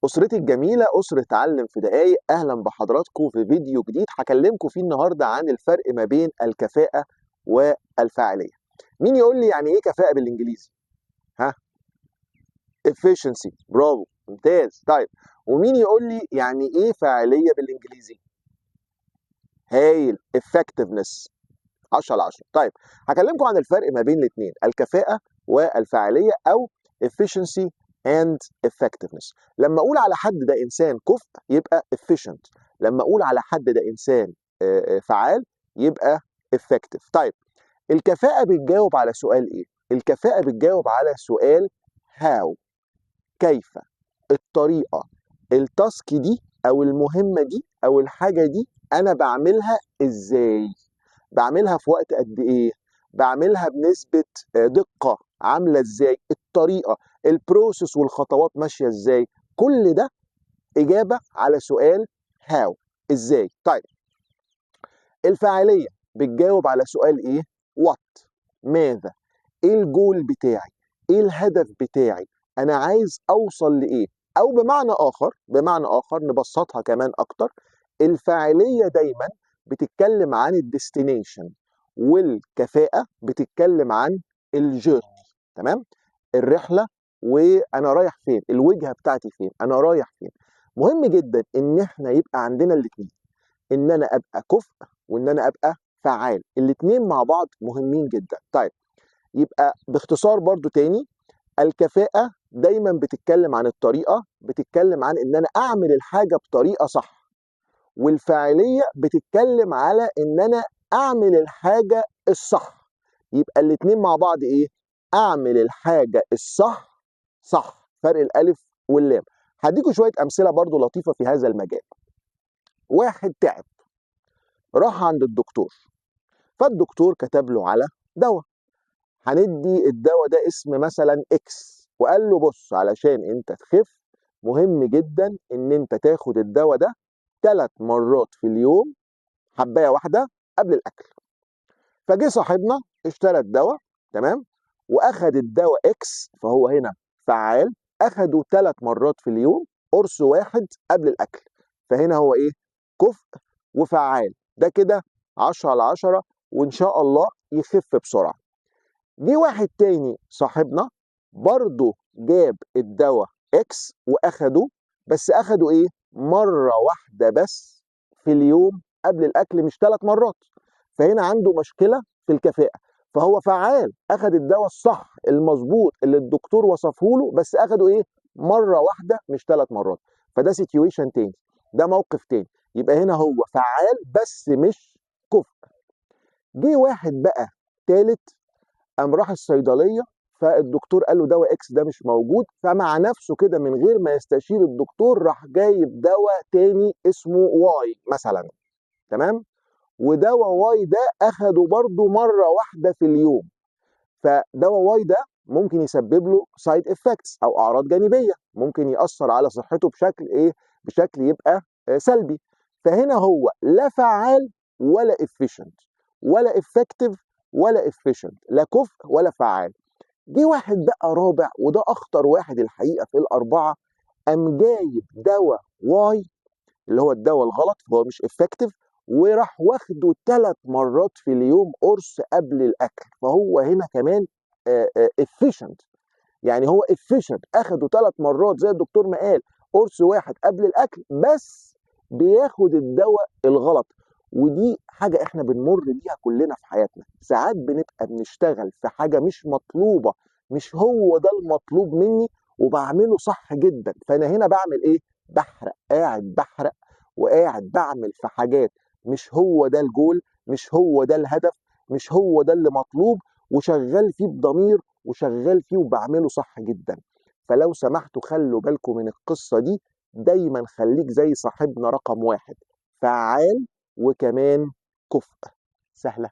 أسرتي الجميلة أسرة تعلم في دقايق، أهلا بحضراتكم في فيديو جديد هكلمكم فيه النهاردة عن الفرق ما بين الكفاءة والفاعلية. مين يقول لي يعني إيه كفاءة بالإنجليزي؟ ها؟ efficiency، برافو ممتاز. طيب ومين يقول لي يعني إيه فاعلية بالإنجليزي؟ هايل، effectiveness 10 على 10. طيب هكلمكم عن الفرق ما بين الاثنين، الكفاءة والفاعلية أو efficiency and effectiveness. لما أقول على حد ده إنسان كفء يبقى efficient، لما أقول على حد ده إنسان فعال يبقى effective. طيب الكفاءة بتجاوب على سؤال إيه؟ الكفاءة بتجاوب على سؤال how، كيف، الطريقة، التاسك دي أو المهمة دي أو الحاجة دي أنا بعملها إزاي؟ بعملها في وقت قد ايه؟ بعملها بنسبة دقة عاملة ازاي؟ الطريقة، البروسيس والخطوات ماشية ازاي؟ كل ده إجابة على سؤال هاو، ازاي؟ طيب الفاعلية بتجاوب على سؤال ايه؟ وات، ماذا؟ ايه الجول بتاعي؟ ايه الهدف بتاعي؟ انا عايز اوصل لايه؟ او بمعنى اخر نبسطها كمان اكتر، الفاعلية دايما بتتكلم عن الديستنيشن، والكفاءة بتتكلم عن الجيرني. تمام؟ الرحلة، وانا رايح فين، الوجهة بتاعتي فين، انا رايح فين. مهم جدا ان احنا يبقى عندنا الاثنين، ان انا ابقى كفء وان انا ابقى فعال، الاثنين مع بعض مهمين جدا. طيب يبقى باختصار برضو تاني، الكفاءة دايما بتتكلم عن الطريقة، بتتكلم عن ان انا اعمل الحاجة بطريقة صح، والفاعلية بتتكلم على ان انا اعمل الحاجة الصح. يبقى الاتنين مع بعض ايه؟ اعمل الحاجة الصح صح، فرق الالف واللام. هديكوا شوية امثلة برضو لطيفة في هذا المجال. واحد تعب، راح عند الدكتور، فالدكتور كتب له على دواء، هندي الدواء ده اسم مثلا اكس، وقال له بص علشان انت تخف مهم جدا ان انت تاخد الدواء ده 3 مرات في اليوم، حبايه واحده قبل الاكل. فجه صاحبنا اشترى الدواء، تمام، واخد الدواء اكس، فهو هنا فعال، اخده 3 مرات في اليوم، قرص واحد قبل الاكل، فهنا هو ايه؟ كفء وفعال. ده كده 10 على 10، وان شاء الله يخف بسرعه. جه واحد تاني صاحبنا برضه جاب الدواء اكس واخده، بس اخده ايه؟ مره واحده بس في اليوم قبل الاكل، مش 3 مرات، فهنا عنده مشكله في الكفاءه. فهو فعال، اخد الدواء الصح المظبوط اللي الدكتور وصفه له، بس اخده ايه؟ مره واحده مش 3 مرات. فده سيتويشن تاني، ده موقف تاني. يبقى هنا هو فعال بس مش كفء. جه واحد بقى تالت، قام راح الصيدليه، فالدكتور قال له دواء اكس ده مش موجود، فمع نفسه كده من غير ما يستشير الدكتور راح جايب دواء تاني اسمه واي مثلا، تمام، ودواء واي ده اخده برضه مره واحده في اليوم. فدواء واي ده ممكن يسبب له سايد افكتس او اعراض جانبيه، ممكن ياثر على صحته بشكل ايه؟ بشكل يبقى سلبي. فهنا هو لا فعال ولا افيشنت، ولا افكتيف ولا افيشنت، لا كفء ولا فعال. جه واحد بقى رابع، وده اخطر واحد الحقيقه في الاربعه، قام جايب دواء واي اللي هو الدواء الغلط، هو مش افكتيف، وراح واخده 3 مرات في اليوم قرص قبل الاكل، فهو هنا كمان efficient. يعني هو efficient، اخده 3 مرات زي الدكتور ما قال، قرص واحد قبل الاكل، بس بياخد الدواء الغلط. ودي حاجة احنا بنمر بيها كلنا في حياتنا، ساعات بنبقى بنشتغل في حاجة مش مطلوبة، مش هو ده المطلوب مني، وبعمله صح جدا، فانا هنا بعمل ايه؟ بحرق، قاعد بحرق وقاعد بعمل في حاجات مش هو ده الجول، مش هو ده الهدف، مش هو ده اللي مطلوب، وشغال فيه بضمير، وشغال فيه وبعمله صح جدا. فلو سمحتوا خلوا بالكم من القصة دي، دايما خليك زي صاحبنا رقم واحد، فعال وكمان كفء. سهلة.